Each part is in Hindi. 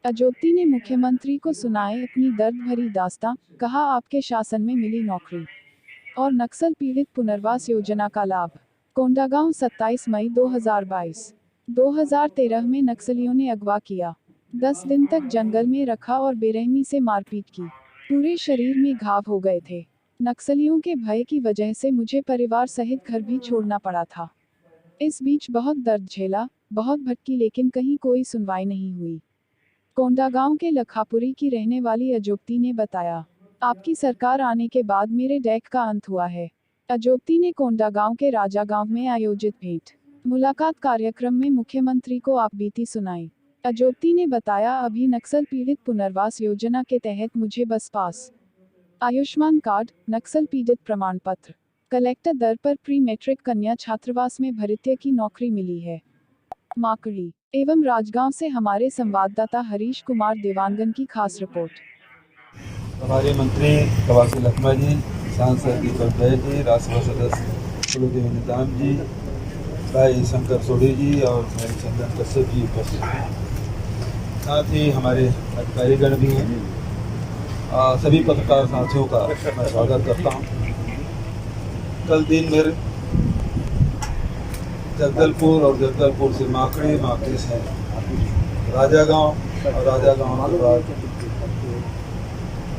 अजोपती ने मुख्यमंत्री को सुनाए अपनी दर्द भरी दास्तां, कहा आपके शासन में मिली नौकरी और नक्सल पीड़ित पुनर्वास योजना का लाभ। कोंडागांव 27 मई 2022। 2013 में नक्सलियों ने अगवा किया, 10 दिन तक जंगल में रखा और बेरहमी से मारपीट की। पूरे शरीर में घाव हो गए थे। नक्सलियों के भय की वजह से मुझे परिवार सहित घर भी छोड़ना पड़ा था। इस बीच बहुत दर्द झेला, बहुत भटकी, लेकिन कहीं कोई सुनवाई नहीं हुई। कोंडागांव के लखापुरी की रहने वाली अजोपती ने बताया, आपकी सरकार आने के बाद मेरे डैक का अंत हुआ है। अजोपती ने कोंडागांव के राजा गांव में आयोजित भेंट मुलाकात कार्यक्रम में मुख्यमंत्री को आप बीती सुनाई। अजोपती ने बताया, अभी नक्सल पीड़ित पुनर्वास योजना के तहत मुझे बस पास, आयुष्मान कार्ड, नक्सल पीड़ित प्रमाण पत्र, कलेक्टर दर पर प्री मैट्रिक कन्या छात्रावास में भृत्य की नौकरी मिली है। माकड़ी एवं राजगांव से हमारे संवाददाता हरीश कुमार देवांगन की खास रिपोर्ट। हमारे मंत्री कवासी लखमा जी, सांसद दीपक जय जी, राज्यसभा सदस्य कुलदेव निदान जी, भाई शंकर सोढ़ी जी और भाई चंदन कश्यप जी उपस्थित हैं। साथ ही हमारे अधिकारीगण भी हैं। सभी पत्रकार साथियों का मैं स्वागत करता हूँ। कल दिन भर जगदलपुर और जगदलपुर से माकड़ी, माकड़ी से राजा गांव और राजा गांव के बाद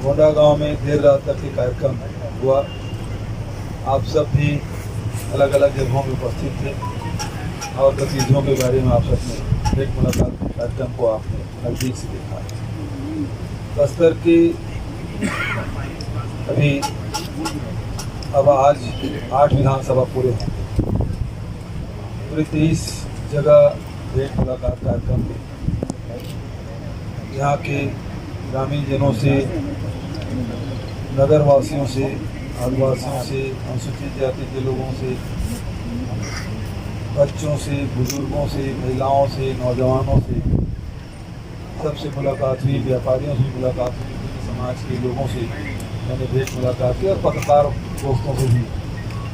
कोंडागांव में देर रात तक के कार्यक्रम हुआ। आप सब भी अलग अलग जगहों में उपस्थित थे और गतिविधियों के बारे में आप सबने एक मुलाकात कार्यक्रम को आपने नज़दीक से देखा। बस्तर की अभी अब आज 8 विधानसभा पूरे हैं। पूरे 23 जगह एक मुलाकात कार्यक्रम में यहाँ के ग्रामीण जनों से, नगर वासियों से, आदिवासियों से, अनुसूचित जाति के लोगों से, बच्चों से, बुजुर्गों से, महिलाओं से, नौजवानों से, सबसे मुलाकात हुई। व्यापारियों से मुलाकात हुई, समाज के लोगों से मैंने भेंट मुलाकात की और पत्रकार दोस्तों से भी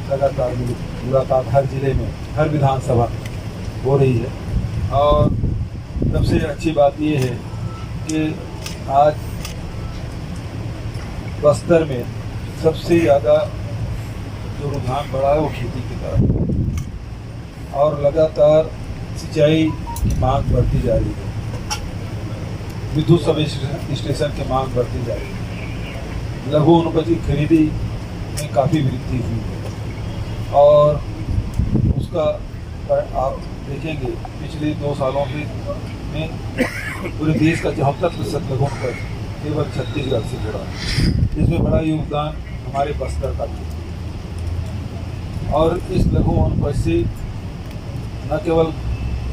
लगातार मुलाकात हर जिले में, हर विधानसभा हो रही है। और सबसे अच्छी बात ये है कि आज बस्तर में सबसे ज़्यादा जो रुझान बढ़ा है वो खेती की तरफ और लगातार सिंचाई की मांग बढ़ती जा रही है। विद्युत सब स्टेशन की मांग बढ़ती जा रही है। लघु वनोपज की खरीदी में काफ़ी वृद्धि हुई है और उसका आप देखेंगे पिछले 2 सालों में पूरे देश का 74% लघु वनोपज केवल छत्तीसगढ़ से जुड़ा है। इसमें बड़ा योगदान हमारे बस्तर का भी और इस लघु वनोपज से न केवल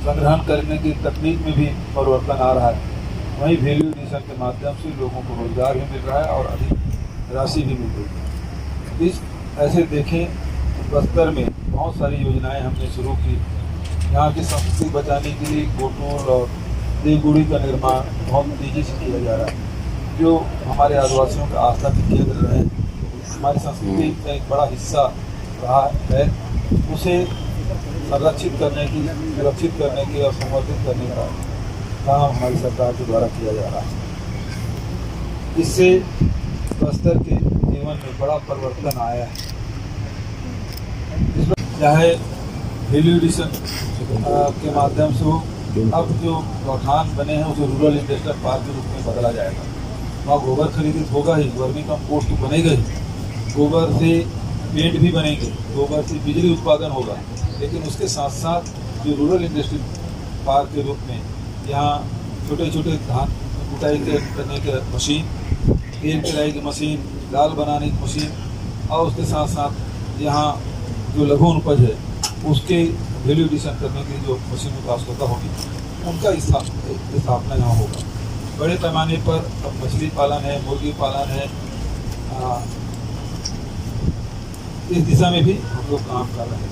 संग्रहण करने की तकनीक में भी परिवर्तन आ रहा है, वहीं वैल्यू एडिशन के माध्यम से लोगों को रोजगार भी मिल रहा है और अधिक राशि भी मिल रही है। इस ऐसे देखें बस्तर में बहुत सारी योजनाएं हमने शुरू की। यहाँ की संस्कृति बचाने के लिए कोटोल और देवगुड़ी का निर्माण बहुत तेज़ी से किया जा रहा है, जो हमारे आदिवासियों के आस्था के केंद्र रहे, हमारी संस्कृति का एक बड़ा हिस्सा रहा है। उसे संरक्षित करने की, सुरक्षित करने की और संवर्धित करने का काम हमारी सरकार के द्वारा किया जा रहा है। इससे बस्तर के जीवन में बड़ा परिवर्तन आया है। चाहे वैल्यू एडिशन के माध्यम से हो, अब जो गौठान बने हैं उसे रूरल इंडस्ट्रियल पार्क के रूप में बदला जाएगा। वहाँ गोबर खरीदित होगा ही, वर्मी कंपोस्ट तो बनेगा ही, गोबर से पेंट भी बनेंगे, गोबर से बिजली उत्पादन होगा। लेकिन उसके साथ साथ जो रूरल इंडस्ट्रियल पार्क के रूप में यहाँ छोटे छोटे धान कुटाई करने की मशीन, तेल पेराई की मशीन, दाल बनाने की मशीन और उसके साथ साथ यहाँ जो लघु वनोपज है उसके वैल्यू एडिशन करने की जो मशीनों की आवश्यकता होगी, उनका स्थापना यहाँ होगा। बड़े पैमाने पर अब मछली पालन है, मुर्गी पालन है, इस दिशा में भी हम लोग काम कर रहे हैं।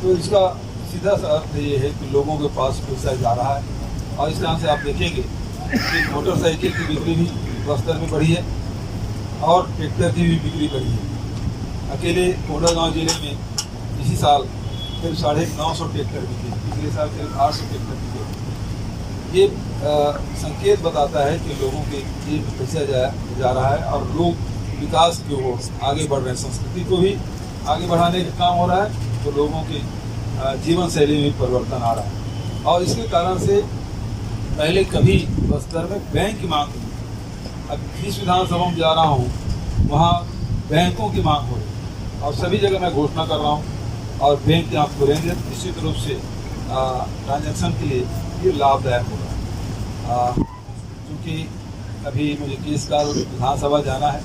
तो इसका सीधा सा अर्थ ये है कि लोगों के पास पैसा जा रहा है और इस तरह से आप देखेंगे कि मोटरसाइकिल की बिक्री भी बस्तर में बढ़ी है और ट्रैक्टर की भी बिक्री बढ़ी है। अकेले कोंडागांव जिले में इसी साल करीब 950 ट्रैक्टर बिके, पिछले साल करीब 800 ट्रैक्टर बिके। ये संकेत बताता है कि लोगों के जेब में पैसा जा रहा है और लोग विकास की ओर आगे बढ़ रहे हैं। संस्कृति को भी आगे बढ़ाने का काम हो रहा है, तो लोगों की जीवन शैली में परिवर्तन आ रहा है। और इसके कारण से पहले कभी बस्तर में बैंक की मांग थी, अब जिस विधानसभा में जा रहा हूँ वहाँ बैंकों की मांग हो रही है और सभी जगह मैं घोषणा कर रहा हूँ और बैंक यहाँ खुलेंगे, निश्चित रूप से ट्रांजैक्शन के लिए ये लाभदायक होगा। क्योंकि अभी मुझे केसकाल विधानसभा जाना है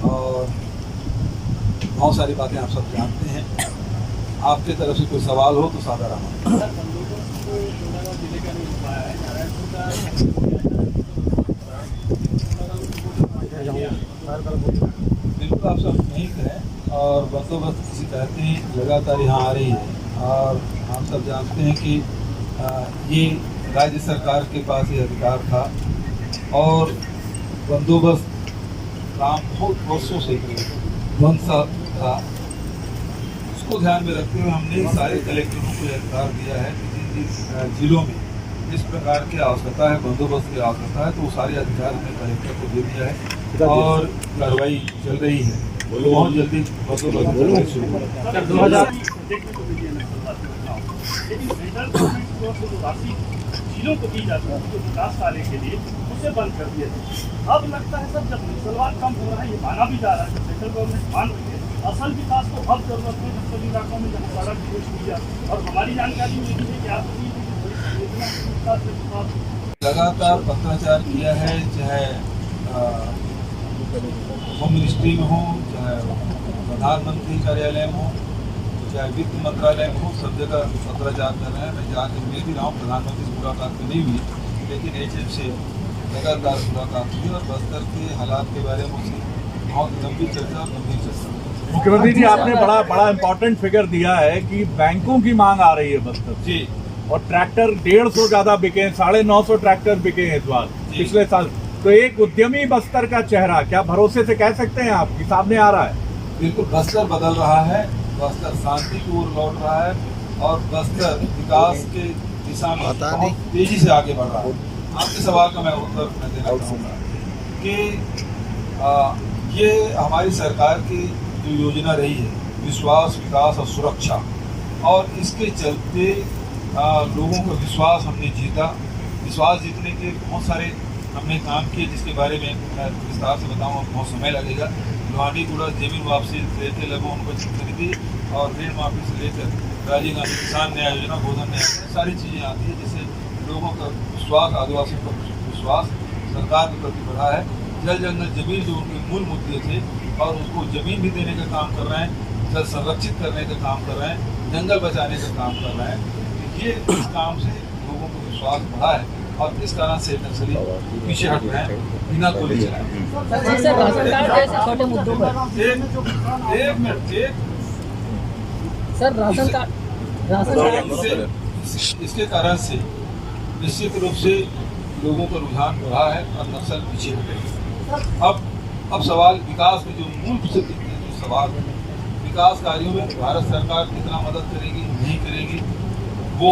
और बहुत सारी बातें आप सब जानते हैं। आपके तरफ से कोई सवाल हो तो सादा रहा। बिल्कुल आप सब नहीं करें और बंदोबस्त किसी कहते हैं लगातार यहाँ आ रही है और हम सब जानते हैं कि ये राज्य सरकार के पास ये अधिकार था और बंदोबस्त काम बहुत वर्षों से बंद सा था। उसको ध्यान में रखते हुए हमने सारे कलेक्टरों को अधिकार दिया है कि जिन जिलों में जिस प्रकार की आवश्यकता है, बंदोबस्त की आवश्यकता है, तो वो सारे अधिकार हमने कलेक्टर को दे दिया है और कार्रवाई चल रही है। बहुत जल्दी बंदोबस्त शुरू होगा। जिलों को दी जाती है जो विकास कार्य के लिए, उसे बंद कर दिया जाए। अब लगता है सब जब नक्सलवाद कम हो रहा है, ये माना भी जा रहा है, जब सेंट्रल गवर्नमेंट मान रही है असल विकास को अब जरूरत है नक्सल इलाकों में जहाँ सड़क की जाए। और हमारी जानकारी में है कि आप लगातार पत्राचार किया है, चाहे होम मिनिस्ट्री में हो, चाहे प्रधानमंत्री कार्यालय में हो, चाहे वित्त मंत्रालय में हो, सब जगह पत्राचार कर रहे हैं। मैं जाके मिल भी रहा हूँ, प्रधानमंत्री से मुलाकात तो नहीं हुई, लेकिन HM से लगातार मुलाकात हुई और बस्तर के हालात के बारे में उसकी बहुत लंबी चर्चा, गंभीर चर्चा। मुख्यमंत्री जी, आपने बड़ा इम्पोर्टेंट फिगर दिया है कि बैंकों की मांग आ रही है बस्तर जी, और ट्रैक्टर 150 ज्यादा बिके, 950 ट्रैक्टर बिके हैं इस बार पिछले साल। तो एक उद्यमी बस्तर का चेहरा क्या भरोसे से कह सकते हैं आप कि सामने आ रहा है? बिल्कुल, बस्तर बदल रहा है, बस्तर शांति की ओर लौट रहा है और बस्तर विकास के दिशा में बहुत तेजी से आगे बढ़ रहा है। आपके सवाल का मैं उत्तर मैं देना चाहूँगा कि ये हमारी सरकार की जो योजना रही है, विश्वास, विकास और सुरक्षा, और इसके चलते लोगों का विश्वास हमने जीता। विश्वास जीतने के बहुत सारे हमने काम किए, जिसके बारे में मैं विस्तार से बताऊँ, बहुत समय लगेगा। लोहांडीगुड़ा जमीन वापसी से लेकर लघु अनुबंध खरीदी और ऋण माफी से लेकर राजीव गांधी किसान न्याय योजना, गोधन न्याय, सारी चीज़ें आती है जिससे लोगों का विश्वास, आदिवासियों का विश्वास सरकार के प्रति बढ़ा है। जल जंगल जमीन जो उनके मूल मुद्दे थे और उसको जमीन भी देने का काम कर रहे हैं, जल संरक्षित करने का काम कर रहे हैं, जंगल बचाने का काम कर रहे हैं। ये इस काम से लोगों को विश्वास बढ़ा है और इस कारण से नक्सली पीछे हट रहे हैं, बिना गोली चलाए। छोटे मुद्दों पर एक मिनट सर, राशन कार्ड इसके कारण से निश्चित रूप से लोगों का रुझान बढ़ा है और नक्सल पीछे हट गए। अब सवाल विकास में जो मूल से जो सवाल है, विकास कार्यों में भारत सरकार कितना मदद करेगी, नहीं करेगी, वो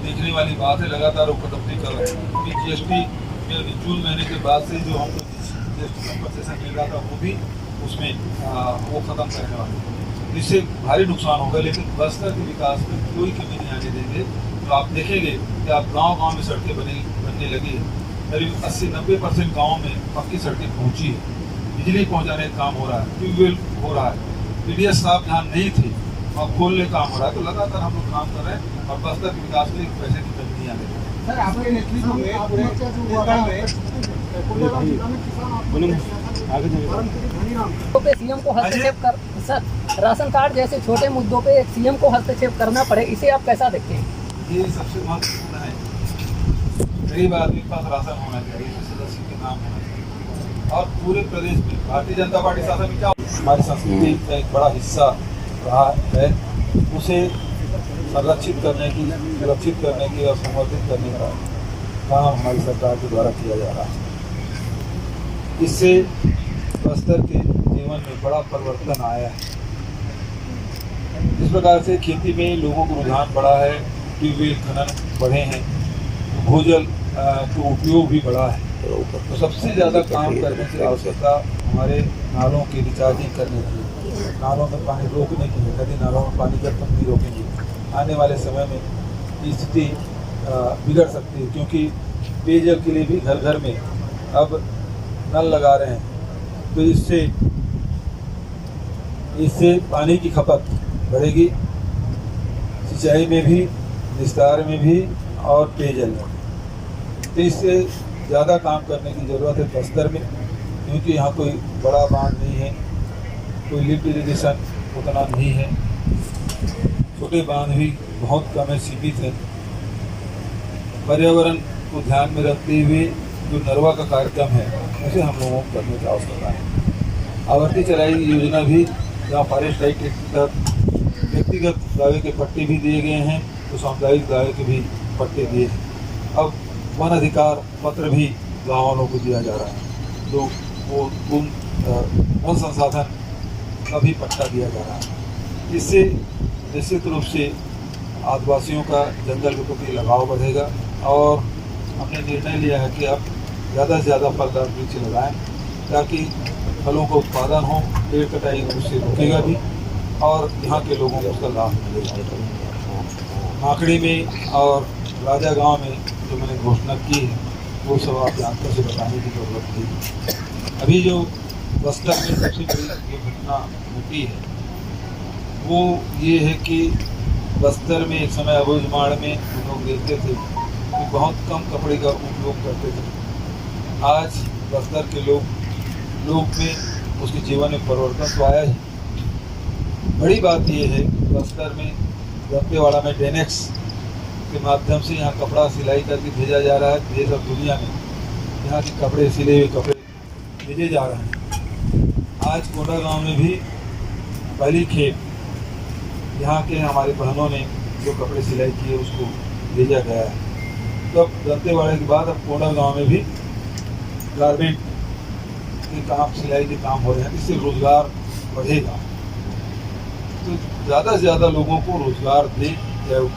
देखने वाली बात है। लगातार वो कदम नहीं कर रहे हैं। अभी GST में जून महीने के बाद से जो हमको GST कंपनसेशन मिल रहा था, वो भी उसमें वो ख़त्म करने वाले हैं। इससे भारी नुकसान होगा, लेकिन बस्तर के विकास में कोई कमी नहीं आने देंगे। तो आप देखेंगे कि आप गांव-गांव में सड़कें बनने लगी है। करीब 80-90% गाँव में पक्की सड़कें पहुँची है, बिजली पहुँचाने का काम हो रहा है, ट्यूबवेल हो रहा है, PDS साहब जहाँ नहीं थे और खोलने का काम हो रहा है। तो लगातार हम लोग काम कर रहे हैं और बस्तर के विकास में पैसे की कमी नहीं आने देंगे। सर, आपके नेतृत्व में सीएम को हस्तक्षेप कर, सर, राशन कार्ड जैसे छोटे मुद्दों पे CM को हस्तक्षेप करना पड़े, इसे आप कैसा देखते हैं? ये सबसे महत्वपूर्ण है। गरीब आदमी के पास राशन होना चाहिए, सदस्य के नाम होना चाहिए। और पूरे प्रदेश में भारतीय जनता पार्टी शासन में क्या हमारी संस्कृति का एक बड़ा हिस्सा रहा है, उसे संरक्षित करने की, सुरक्षित करने की और संवर्धित करने का काम हमारी सरकार के द्वारा किया जा रहा है। इससे बस्तर के जीवन में बड़ा परिवर्तन आया है। इस प्रकार से खेती में लोगों को रुझान बढ़ा है, ट्यूबवेल खनन बढ़े हैं, भूजल तो उपयोग भी बढ़ा है। तो सबसे ज़्यादा काम करने की आवश्यकता हमारे नालों की रिचार्जिंग करने की, नालों में पानी रोकने की है। नदी नालों में पानी जब तक नहीं रोकेंगे आने वाले समय में स्थिति बिगड़ सकती है, क्योंकि पेयजल के लिए भी घर घर में अब नल लगा रहे हैं। तो इससे पानी की खपत बढ़ेगी, सिंचाई में भी, विस्तार में भी और पेयजल में। तो इससे ज़्यादा काम करने की ज़रूरत है बस्तर में, क्योंकि यहाँ कोई बड़ा बांध नहीं है, कोई लिफ्ट इरिगेशन उतना नहीं है, छोटे बांध भी बहुत कम है, सीमित है। पर्यावरण को ध्यान में रखते हुए जो नरवा का कार्यक्रम है उसे हम लोगों को करने की आवश्यकता है। आवर्ती चराई योजना भी, जहाँ फॉरेस्ट राइट के तहत व्यक्तिगत दावे के पट्टे भी दिए गए हैं, तो सामुदायिक दावे के भी पट्टे दिए हैं। अब वन अधिकार पत्र भी गाँव वालों को दिया जा रहा है, तो वो वन संसाधन का भी पट्टा दिया जा रहा है। इससे निश्चित रूप से आदिवासियों का जंगल के प्रति लगाव बढ़ेगा और हमने निर्णय लिया है कि अब ज़्यादा से ज़्यादा फलदार वृक्ष लगाएं, ताकि फलों का उत्पादन हो, पेड़ कटाई उससे रुकेगा भी और यहाँ के लोगों को उसका लाभ मिलेगा। माकड़ी में और राजा गांव में जो मैंने घोषणा की है वो सब आप जानकर से बताने की जरूरत नहीं। अभी जो बस्तर में सबसे बड़ी जो घटना होती है वो ये है कि बस्तर में एक समय अबूझमाड़ में लोग देखते थे कि बहुत कम कपड़े का उपयोग करते थे। आज बस्तर के लोग में उसके जीवन में परिवर्तन तो आया ही। बड़ी बात ये है कि बस्तर में दंतेवाड़ा में डेनेक्स के माध्यम से यहाँ कपड़ा सिलाई करके भेजा जा रहा है। देश और दुनिया में यहाँ के कपड़े, सिले हुए कपड़े भेजे जा रहे हैं। आज कोंडा गांव में भी पहली खेप यहाँ के हमारे बहनों ने जो कपड़े सिलाई किए उसको भेजा गया है। तो अब दंतेवाड़े के बाद अब कोंडा गांव में भी गारमेंट के काम, सिलाई के काम हो रहे हैं। इससे रोजगार बढ़ेगा, तो ज़्यादा से ज़्यादा लोगों को रोजगार दें, चाहे वो